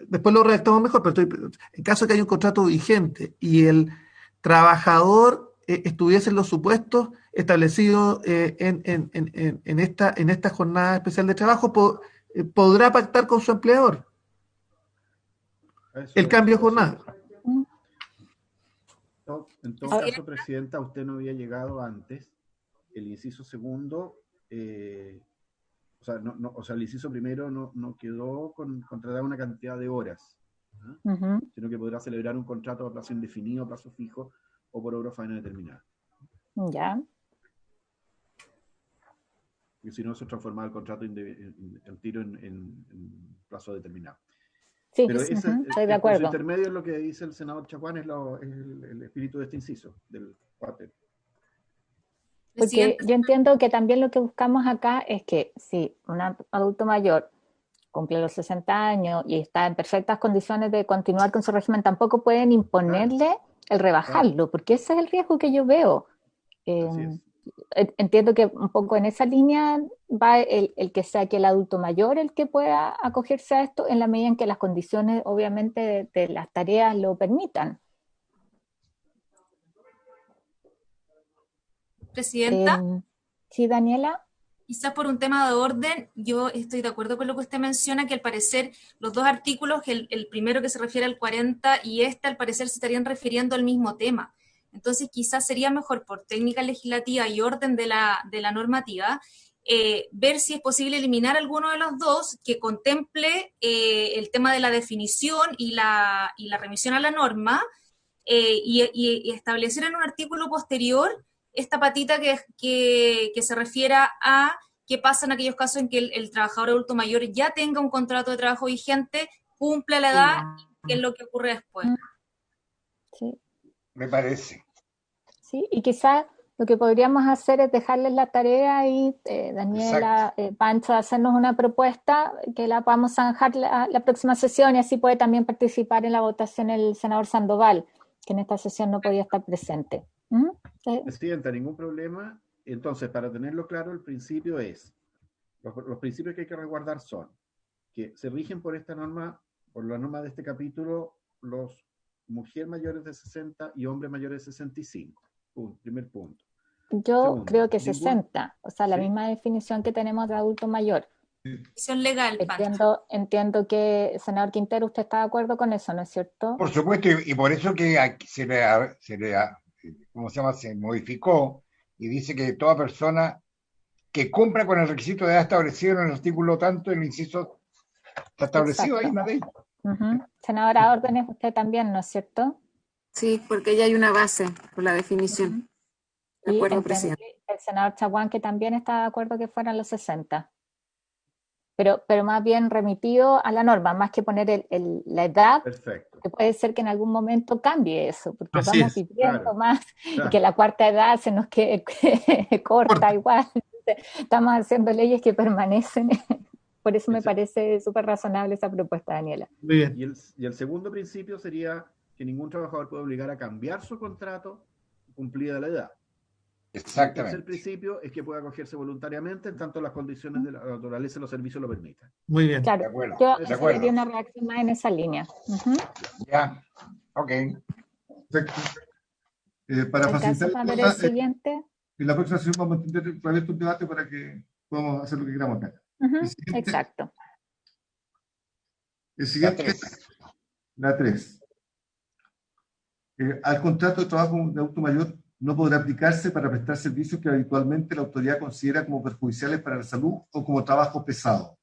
después lo redactamos mejor, pero en caso de que haya un contrato vigente y el trabajador estuviese en los supuestos establecidos en esta jornada especial de trabajo, podrá pactar con su empleador el cambio de jornada.
En todo caso, Presidenta, usted no había llegado antes. El inciso segundo, el inciso primero no quedó contratar una cantidad de horas, sino que podrá celebrar un contrato a plazo indefinido, plazo fijo o por obra faena determinada.
Ya.
Y si no, se transformaba el contrato el tiro en plazo determinado.
Sí,
pero
estoy de acuerdo.
Su intermedio es lo que dice el senador Chacuán, es el espíritu de este inciso, del cuartel.
Porque yo entiendo que también lo que buscamos acá es que si un adulto mayor cumple los 60 años y está en perfectas condiciones de continuar con su régimen, tampoco pueden imponerle el rebajarlo, porque ese es el riesgo que yo veo. Entiendo que un poco en esa línea va el que sea que el adulto mayor el que pueda acogerse a esto en la medida en que las condiciones obviamente de las tareas lo permitan.
Presidenta.
Sí, Daniela.
Quizás por un tema de orden, yo estoy de acuerdo con lo que usted menciona, que al parecer los dos artículos, el primero que se refiere al 40 y al parecer se estarían refiriendo al mismo tema. Entonces quizás sería mejor por técnica legislativa y orden de la normativa, ver si es posible eliminar alguno de los dos que contemple el tema de la definición y la remisión a la norma y establecer en un artículo posterior esta patita que se refiera a qué pasa en aquellos casos en que el trabajador adulto mayor ya tenga un contrato de trabajo vigente, cumple la edad, y qué es lo que ocurre después.
Sí.
Me parece.
Sí, y quizás lo que podríamos hacer es dejarles la tarea y Daniela, Pancho, hacernos una propuesta que la podamos zanjar la próxima sesión y así puede también participar en la votación el senador Sandoval, que en esta sesión no podía estar presente.
Presidenta, ningún problema. Entonces, para tenerlo claro, el principio es, los principios que hay que resguardar son que se rigen por esta norma, por la norma de este capítulo, los mujeres mayores de 60 y hombres mayores de 65. Primer punto.
Yo
Segundo,
creo que
ningún-
60, o sea, la
¿Sí?
misma definición que tenemos de adulto mayor.
Definición legal, Pancho.
Entiendo que, senador Quintero, usted está de acuerdo con eso, ¿no es cierto?
Por supuesto, y por eso que aquí ¿cómo se llama? Se modificó y dice que toda persona que cumpla con el requisito de edad establecido en el artículo tanto, el inciso está establecido ahí en la ley.
Senadora Órdenes, usted también, ¿no es cierto?
Sí, porque ya hay una base por la definición. De
Y
acuerdo,
entendí
presidente.
el senador Chaguán que también está de acuerdo que fueran los 60. Pero más bien remitido a la norma, más que poner la edad,
Perfecto.
que puede ser que en algún momento cambie eso, porque
Así
vamos
es,
viviendo
claro.
más
Claro.
y que la cuarta edad se nos quede corta
Corta.
igual. Entonces, estamos haciendo leyes que permanecen. Por eso me
Ese-
parece súper razonable esa propuesta, Daniela.
Muy bien.
Y el segundo principio sería que ningún trabajador puede obligar a cambiar su contrato cumplida la edad. El tercer
Exactamente.
principio es que pueda acogerse voluntariamente en tanto las condiciones de la naturaleza y los servicios lo permitan.
Muy bien.
Claro,
De acuerdo,
yo
de acuerdo.
haría una reacción más en esa línea.
Ya, ok.
Perfecto. Para
¿Alcanza
facilitar
para
la
ver el
cosa,
siguiente?
en la próxima sesión vamos a tener abierto un debate para que podamos hacer lo que queramos acá. El siguiente-
Exacto.
El
La
siguiente,
3.
la 3. Al contrato de trabajo de adulto mayor no podrá aplicarse para prestar servicios que habitualmente la autoridad considera como perjudiciales para la salud o como trabajo pesado.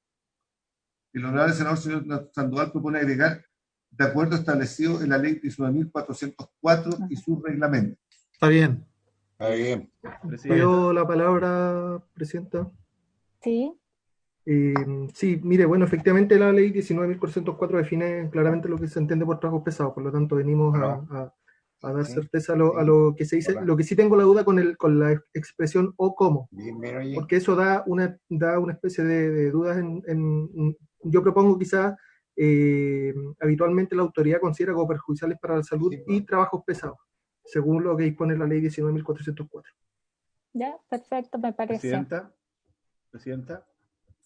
El honorable senador señor Sandoval propone agregar de acuerdo establecido en la ley 19.404 y su reglamento.
Está bien.
Está bien.
Presidente,
Pido la palabra, Presidenta.
Sí,
Sí, mire, bueno, efectivamente la ley 19.404 define claramente lo que se entiende por trabajo pesado, por lo tanto venimos a dar
Sí,
certeza a lo que se dice.
Hola.
Lo que sí tengo la duda con la expresión o cómo,
Bien, oye.
porque eso da una especie de dudas yo propongo quizás habitualmente la autoridad considera como perjudiciales para la salud
Sí,
y trabajos pesados, según lo que dispone la ley 19.404.
ya, perfecto, me parece.
Presidenta,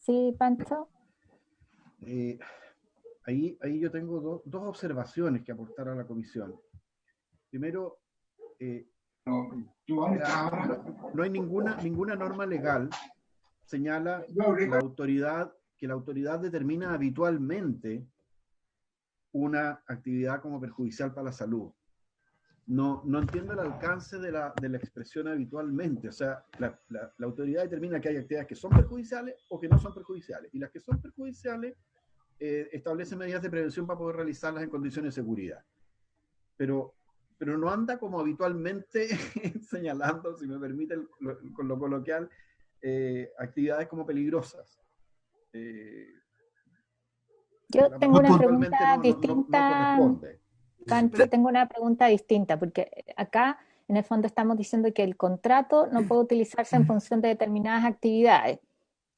Sí, Pancho.
ahí yo tengo dos observaciones que aportar a la comisión. Primero,
No, ¿tú dónde estás ahora?
no hay ninguna norma legal señala que la autoridad determina habitualmente una actividad como perjudicial para la salud. No entiendo el alcance de la expresión habitualmente. O sea, la autoridad determina que hay actividades que son perjudiciales o que no son perjudiciales. Y las que son perjudiciales establece medidas de prevención para poder realizarlas en condiciones de seguridad. Pero no anda como habitualmente señalando, si me permite con lo coloquial, actividades como peligrosas.
Yo tengo una
Habitualmente
pregunta
no
distinta,
corresponde.
Pancho, tengo una pregunta distinta, porque acá en el fondo estamos diciendo que el contrato no puede utilizarse en función de determinadas actividades.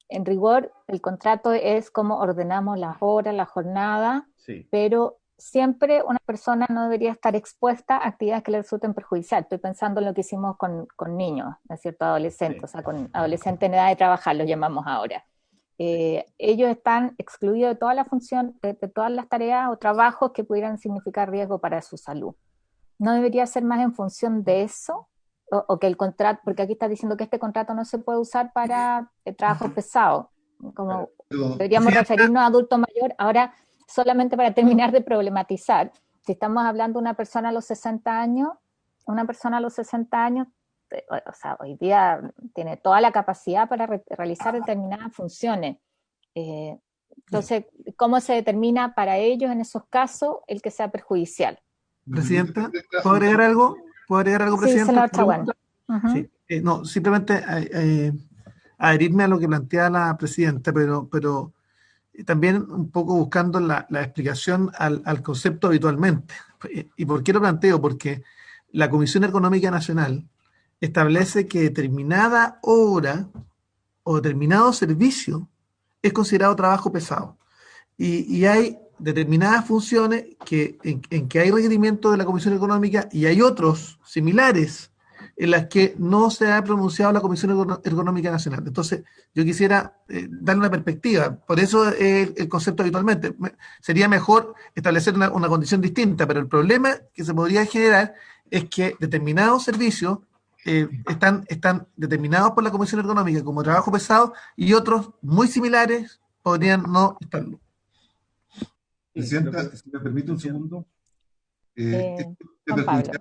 En rigor, el contrato es como ordenamos las horas, la jornada,
Sí.
pero siempre una persona no debería estar expuesta a actividades que le resulten perjudiciales. Estoy pensando en lo que hicimos con niños, ¿no es cierto? Adolescentes,
Sí.
o sea, con adolescentes en edad de trabajar, los llamamos ahora. Ellos están excluidos de toda la función, de todas las tareas o trabajos que pudieran significar riesgo para su salud. ¿No debería ser más en función de eso? O que el contrato, porque aquí está diciendo que este contrato no se puede usar para trabajos pesados. Como
Pero,
deberíamos
Sí,
referirnos a adulto mayor. Ahora, solamente para terminar de problematizar, si estamos hablando de una persona a los 60 años, o sea, hoy día tiene toda la capacidad para realizar determinadas funciones. Entonces, ¿cómo se determina para ellos en esos casos el que sea perjudicial?
Presidenta, ¿puedo agregar algo? ¿Puedo agregar algo,
Sí,
Presidenta?
senador Chaguán. Ujú.
Sí, no, simplemente adherirme a lo que plantea la Presidenta, pero también un poco buscando la explicación al concepto habitualmente. ¿Y por qué lo planteo? Porque la Comisión Económica Nacional establece que determinada hora o determinado servicio es considerado trabajo pesado. Y hay determinadas funciones en que hay requerimiento de la Comisión Económica y hay otros similares en las que no se ha pronunciado la Comisión Ergonómica Nacional. Entonces, yo quisiera darle una perspectiva. Por eso el concepto habitualmente. Sería mejor establecer una condición distinta, pero el problema que se podría generar es que determinados servicios están determinados por la Comisión Ergonómica como trabajo pesado y otros muy similares podrían no estarlo.
Presidenta, si me permite un segundo.
Juan Pablo.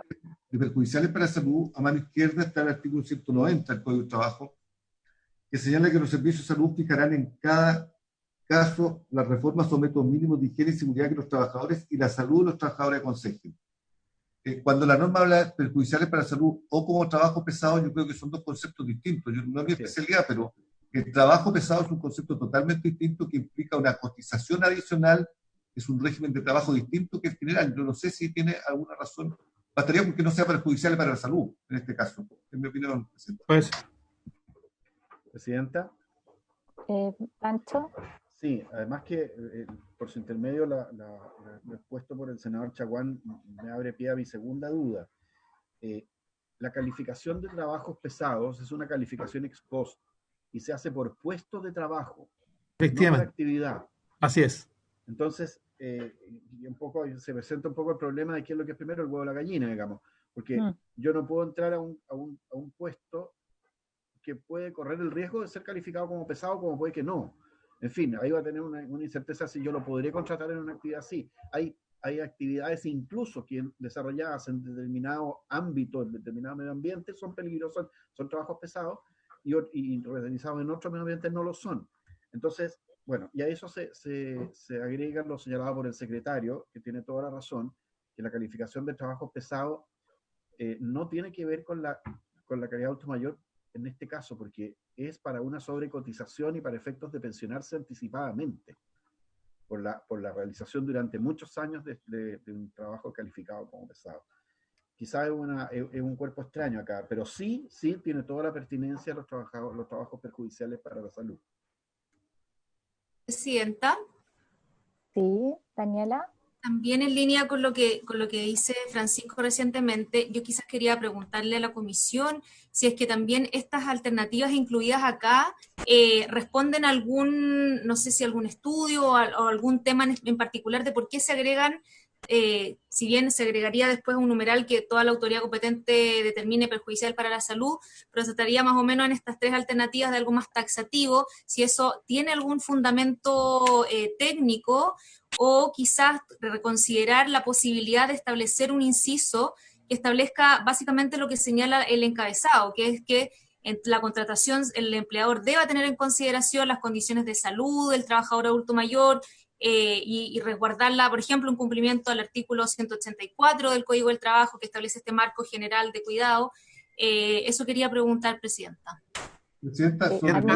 De perjudiciales para la salud, a mano izquierda está el artículo 190 del Código de Trabajo, que señala que los servicios de salud fijarán en cada caso las reformas o métodos mínimos de higiene y seguridad que los trabajadores y la salud de los trabajadores aconsejen. Cuando la norma habla de perjudiciales para la salud o como trabajo pesado, yo creo que son dos conceptos distintos. No es mi especialidad, pero el trabajo pesado es un concepto totalmente distinto que implica una cotización adicional, es un régimen de trabajo distinto que el general. Yo no sé si tiene alguna razón. Bastaría porque no sea perjudicial para la salud, en este caso. En mi opinión, Presidenta.
Pues,
Presidenta.
Pancho.
Sí, además que por su intermedio lo expuesto por el senador Chaguán me abre pie a mi segunda duda. La calificación de trabajos pesados es una calificación ex post y se hace por puesto de trabajo, no por actividad.
Así es.
Entonces, y un poco se presenta un poco el problema de qué es lo que es primero, el huevo o la gallina, digamos, porque yo no puedo entrar a un puesto que puede correr el riesgo de ser calificado como pesado, como puede que no. En fin, ahí va a tener una incerteza si yo lo podré contratar en una actividad así. Hay actividades incluso que desarrolladas en determinado ámbito, en determinado medio ambiente, son peligrosas, son trabajos pesados, y realizados en otros medio ambientes no lo son. Entonces, bueno, y a eso se agrega lo señalado por el secretario, que tiene toda la razón, que la calificación de trabajos pesados no tiene que ver con la calidad de adulto mayor en este caso, porque es para una sobrecotización y para efectos de pensionarse anticipadamente por la realización durante muchos años de un trabajo calificado como pesado. Quizás es un cuerpo extraño acá, pero sí tiene toda la pertinencia los trabajos perjudiciales para la salud.
Presidenta.
Sí, Daniela.
También en línea con lo que dice Francisco recientemente, yo quizás quería preguntarle a la comisión si es que también estas alternativas incluidas acá responden a no sé si algún estudio o algún tema en particular de por qué se agregan, si bien se agregaría después un numeral que toda la autoridad competente determine perjudicial para la salud, pero se trataría más o menos en estas tres alternativas de algo más taxativo, si eso tiene algún fundamento técnico, o quizás reconsiderar la posibilidad de establecer un inciso que establezca básicamente lo que señala el encabezado, que es que en la contratación el empleador deba tener en consideración las condiciones de salud del trabajador adulto mayor y resguardarla, por ejemplo, un cumplimiento al artículo 184 del Código del Trabajo que establece este marco general de cuidado. Eso quería preguntar, Presidenta.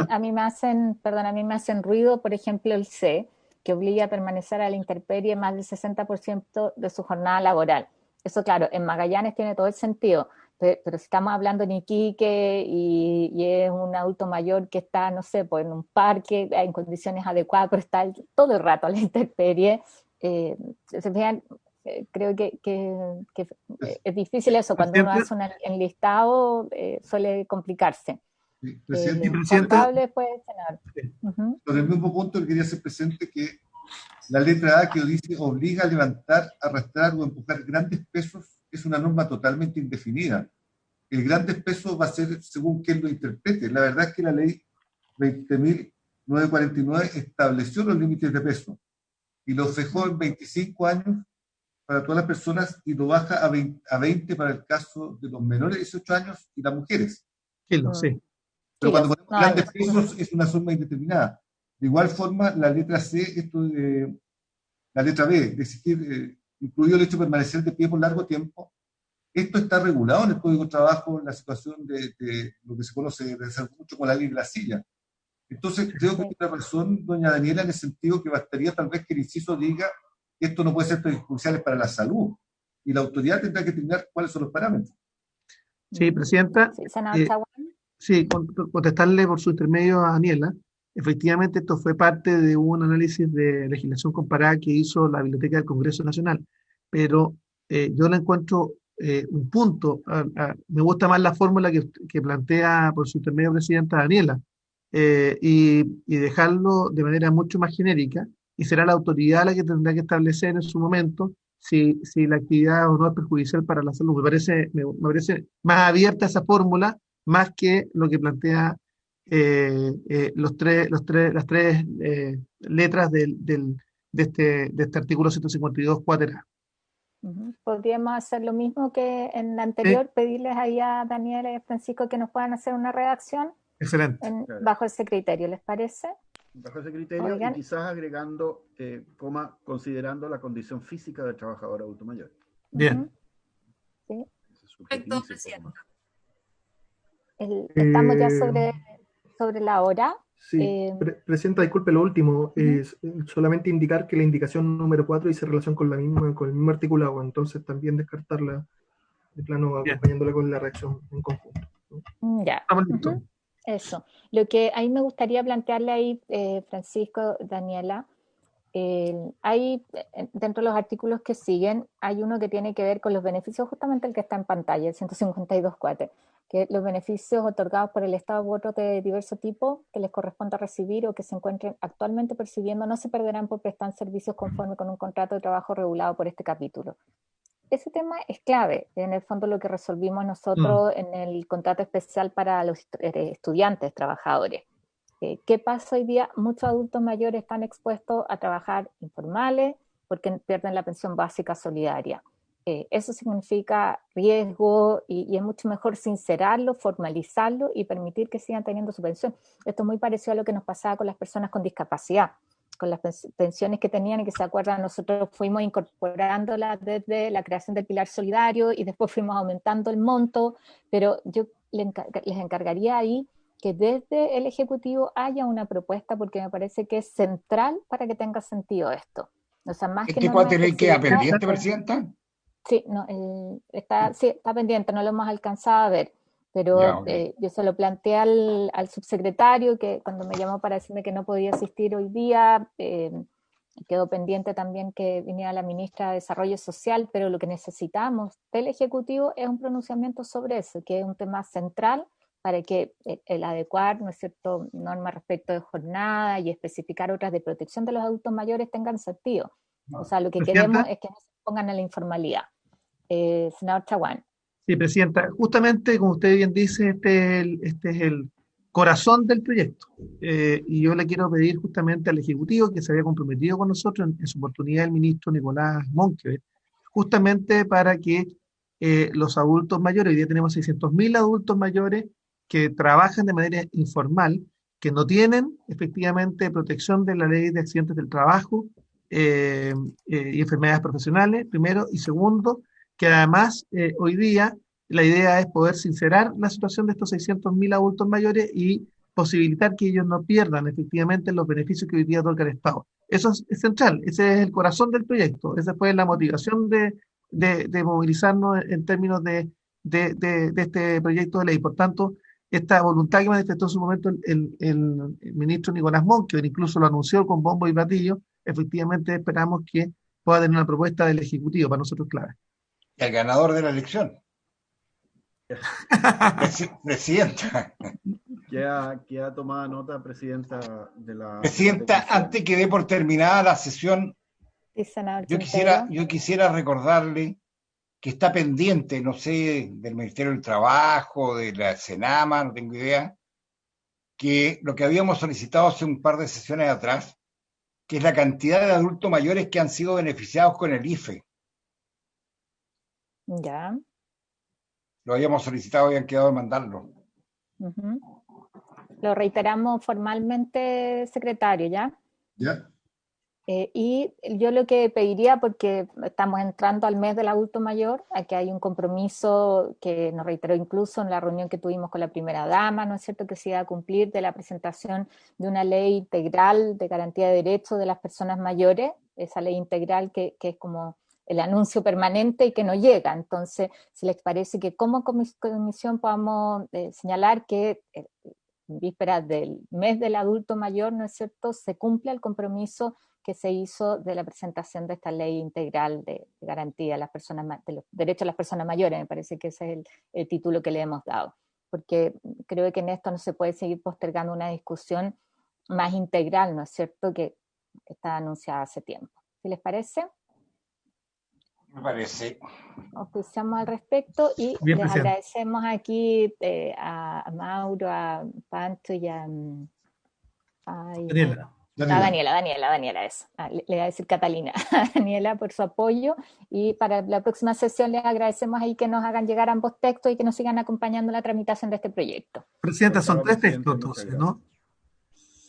A mí me hacen ruido, por ejemplo, el C, que obliga a permanecer a la intemperie más del 60% de su jornada laboral. Eso, claro, en Magallanes tiene todo el sentido, pero si estamos hablando en Iquique y es un adulto mayor que está, no sé, pues en un parque en condiciones adecuadas, pero está todo el rato a la intemperie, creo que es difícil eso. Cuando uno hace un enlistado suele complicarse.
Presidente,
puede cenar.
Sobre el mismo punto, le quería hacer presente que la letra A que dice obliga a levantar, arrastrar o empujar grandes pesos es una norma totalmente indefinida. El grandes pesos va a ser según quien lo interprete. La verdad es que la ley 20.949 estableció los límites de peso y los fijó en 25 años para todas las personas y lo baja a 20 para el caso de los menores de 18 años y las mujeres.
Sí.
Pero cuando ponemos grandes pesos es una suma indeterminada. De igual forma, la letra C, la letra B, es decir, incluido el hecho de permanecer de pie por largo tiempo, esto está regulado en el Código de Trabajo en la situación de lo que se conoce desde hace mucho como la ley de la silla. Entonces, creo que tiene razón doña Daniela en el sentido que bastaría tal vez que el inciso diga que esto no puede ser perjudicial para la salud y la autoridad tendrá que determinar cuáles son los parámetros.
Sí, Presidenta. Sí, contestarle por su intermedio a Daniela. Efectivamente, esto fue parte de un análisis de legislación comparada que hizo la Biblioteca del Congreso Nacional, pero yo la encuentro un punto. Me gusta más la fórmula que plantea por su intermedio presidenta Daniela, y dejarlo de manera mucho más genérica, y será la autoridad la que tendrá que establecer en su momento si la actividad o no es perjudicial para la salud. Me parece más abierta esa fórmula, más que lo que plantea las tres letras de este artículo 152 cuatera.
Podríamos hacer lo mismo que en la
Sí,
anterior, pedirles ahí a Daniela y a Francisco que nos puedan hacer una redacción
excelente.
Claro.
bajo ese criterio, ¿les parece?
Bajo ese criterio
Oigan.
y quizás agregando, considerando la condición física del trabajador adulto mayor.
Bien.
Sí.
Ese subjetiviza
Perfecto,
un poco
presidente.
más.
Estamos ya sobre la hora.
Sí, Presidenta, disculpe lo último, solamente indicar que la indicación número 4 dice relación con el mismo articulado, entonces también descartarla de plano
Bien.
acompañándola con la reacción en conjunto, ¿no?
Ya.
Estamos listos.
Eso. Lo que ahí me gustaría plantearle ahí, Francisco, Daniela, hay dentro de los artículos que siguen, hay uno que tiene que ver con los beneficios, justamente el que está en pantalla, el 152.4, que los beneficios otorgados por el Estado u otros de diverso tipo que les corresponda recibir o que se encuentren actualmente percibiendo no se perderán por prestar servicios conforme con un contrato de trabajo regulado por este capítulo. Ese tema es clave, en el fondo lo que resolvimos nosotros en el contrato especial para los estudiantes, trabajadores. ¿Qué pasa hoy día? Muchos adultos mayores están expuestos a trabajar informales porque pierden la pensión básica solidaria. Eso significa riesgo y es mucho mejor sincerarlo, formalizarlo y permitir que sigan teniendo su pensión. Esto es muy parecido a lo que nos pasaba con las personas con discapacidad, con las pensiones que tenían y que se acuerdan, nosotros fuimos incorporándolas desde la creación del pilar solidario y después fuimos aumentando el monto, pero yo les encargaría ahí que desde el Ejecutivo haya una propuesta porque me parece que es central para que tenga sentido esto. O sea, más que
¿Este puede tener que
específicas,
pendiente, Presidenta?
Sí, no, sí, está pendiente, no lo hemos alcanzado a ver, pero
Ya, ok.
yo se lo planteé al subsecretario que cuando me llamó para decirme que no podía asistir hoy día, quedó pendiente también que viniera la ministra de Desarrollo Social, pero lo que necesitamos del Ejecutivo es un pronunciamiento sobre eso, que es un tema central para que el adecuar, ¿no es cierto?, normas respecto de jornada y especificar otras de protección de los adultos mayores tengan sentido. O sea, lo que queremos
Presidenta.
es que no se pongan en la informalidad. Senador Chaguán.
Sí, Presidenta, justamente como usted bien dice, este es el corazón del proyecto. Y yo le quiero pedir justamente al Ejecutivo que se había comprometido con nosotros en su oportunidad el ministro Nicolás Monque, justamente para que los adultos mayores, hoy día tenemos 600.000 adultos mayores que trabajan de manera informal, que no tienen efectivamente protección de la ley de accidentes del trabajo y enfermedades profesionales, primero, y segundo, que además hoy día la idea es poder sincerar la situación de estos 600.000 adultos mayores y posibilitar que ellos no pierdan efectivamente los beneficios que hoy día otorga el Estado. Eso es central, ese es el corazón del proyecto, esa fue la motivación de movilizarnos en términos de este proyecto de ley. Por tanto, esta voluntad que manifestó en su momento el ministro Nicolás Monque, incluso lo anunció con bombo y platillo, efectivamente esperamos que pueda tener una propuesta del Ejecutivo, para nosotros clave.
El ganador de la elección. Presidenta.
Queda tomada nota, Presidenta, de la...
Presidenta, antes que dé por terminada la sesión,
Sí, senador
yo quisiera recordarle que está pendiente, no sé, del Ministerio del Trabajo, de la Senama, no tengo idea, que lo que habíamos solicitado hace un par de sesiones atrás, que es la cantidad de adultos mayores que han sido beneficiados con el IFE.
Ya.
Lo habíamos solicitado y han quedado de mandarlo.
Lo reiteramos formalmente, secretario, ¿ya?
¿Ya?
Y yo lo que pediría, porque estamos entrando al mes del adulto mayor, aquí hay un compromiso que nos reiteró incluso en la reunión que tuvimos con la primera dama, ¿no es cierto?, que se iba a cumplir de la presentación de una ley integral de garantía de derechos de las personas mayores, esa ley integral que es como el anuncio permanente y que no llega. Entonces, si les parece que como comisión podamos señalar que en vísperas del mes del adulto mayor, ¿no es cierto?, se cumple el compromiso que se hizo de la presentación de esta ley integral de garantía de los derechos de las personas mayores. Me parece que ese es el título que le hemos dado, porque creo que en esto no se puede seguir postergando una discusión más integral, ¿no es cierto?, que está anunciada hace tiempo. ¿Qué les parece?
Me parece.
Oficiamos al respecto y
Bien,
les
presidente.
agradecemos aquí a Mauro, a Pancho y a
Daniela.
Daniela, eso. Le voy a decir Catalina. Daniela, por su apoyo, y para la próxima sesión les agradecemos ahí que nos hagan llegar ambos textos y que nos sigan acompañando en la tramitación de este proyecto.
Presidenta, son
Octavo,
3
presidente,
textos
muchas
entonces, ¿no?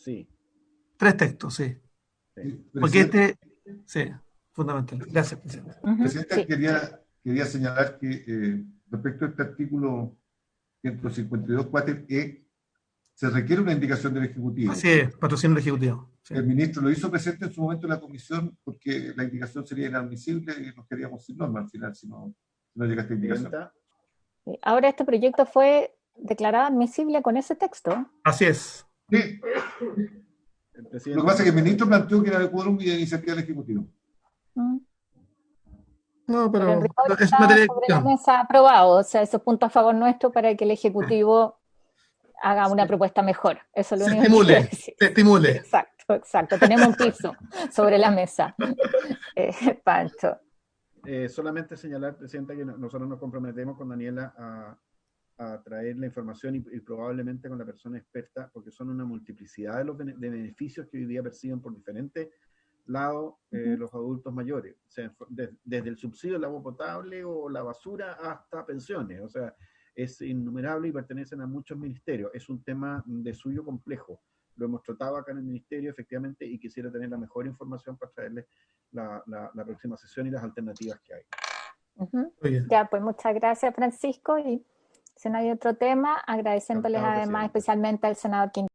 Sí.
3 textos, sí. Porque sí, fundamental. Gracias, presidente.
Presidenta,
Sí.
quería señalar que respecto a este artículo 152.4e, se requiere una indicación del Ejecutivo.
Así es, patrocinio ejecutivo. Sí.
El ministro lo hizo presente en su momento en la comisión porque la indicación sería inadmisible y nos quedaríamos sin norma al final si no llega esta indicación.
Presidenta,
Ahora este proyecto fue declarado admisible con ese texto.
Así es.
Sí,
el
lo
presidente.
que pasa es que el ministro planteó que era de quórum y de iniciativa del Ejecutivo.
No,
Pero en
pero
rigor
es
está
materia de
sobre la
discusión.
mesa aprobado, o sea, esos puntos a favor nuestro para que el Ejecutivo haga una propuesta mejor. Eso es lo
Se
único que quiero
estimule,
decir.
se estimule.
Exacto. Tenemos un piso sobre la mesa. Pancho.
Solamente señalar, Presidenta, que nosotros nos comprometemos con Daniela a traer la información y probablemente con la persona experta, porque son una multiplicidad de beneficios que hoy día perciben por diferentes lados los adultos mayores. O sea, desde el subsidio del agua potable o la basura hasta pensiones. O sea, es innumerable y pertenecen a muchos ministerios. Es un tema de suyo complejo. Lo hemos tratado acá en el ministerio, efectivamente, y quisiera tener la mejor información para traerles la próxima sesión y las alternativas que hay.
Muy bien.
Ya, pues muchas gracias, Francisco. Y si no hay otro tema, agradeciéndoles
Encantado,
además
presidente.
especialmente al senador Quintana